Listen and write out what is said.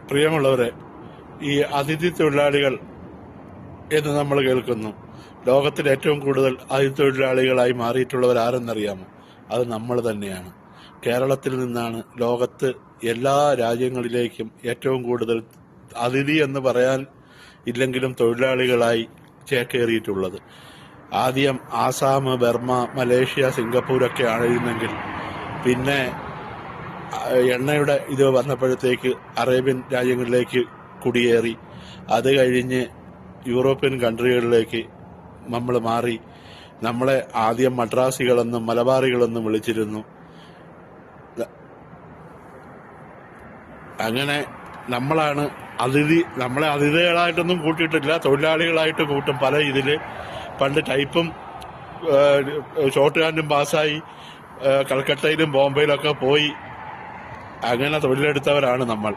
പ്രിയമുള്ളവരെ, ഈ അതിഥി തൊഴിലാളികൾ എന്ന് നമ്മൾ കേൾക്കുന്നു. ലോകത്തിൽ ഏറ്റവും കൂടുതൽ അതിഥി തൊഴിലാളികളായി മാറിയിട്ടുള്ളവർ ആരെന്നറിയാമോ? അത് നമ്മൾ തന്നെയാണ്. കേരളത്തിൽ നിന്നാണ് ലോകത്ത് എല്ലാ രാജ്യങ്ങളിലേക്കും ഏറ്റവും കൂടുതൽ അതിഥി എന്ന് പറയാൻ ഇല്ലെങ്കിലും തൊഴിലാളികളായി ചേക്കേറിയിട്ടുള്ളത്. ആദ്യം ആസാം, ബർമ, മലേഷ്യ, സിംഗപ്പൂരൊക്കെ ആയിരുന്നെങ്കിൽ പിന്നെ എണ്ണയുടെ ഇത് വന്നപ്പോഴത്തേക്ക് അറേബ്യൻ രാജ്യങ്ങളിലേക്ക് കുടിയേറി. അത് കഴിഞ്ഞ് യൂറോപ്യൻ കൺട്രികളിലേക്ക് നമ്മൾ മാറി. നമ്മളെ ആദ്യം മദ്രാസികളെന്നും മലബാറികളെന്നും വിളിച്ചിരുന്നു. അങ്ങനെ നമ്മളാണ് നമ്മളെ അതിഥികളായിട്ടൊന്നും കൂട്ടിയിട്ടില്ല, തൊഴിലാളികളായിട്ട് കൂട്ടും. പല ഇതില് പണ്ട് ടൈപ്പും ഷോർട്ട് ഹാൻഡും പാസ്സായി കൽക്കട്ടയിലും ബോംബെയിലൊക്കെ പോയി അങ്ങനെ തൊഴിലെടുത്തവരാണ് നമ്മൾ.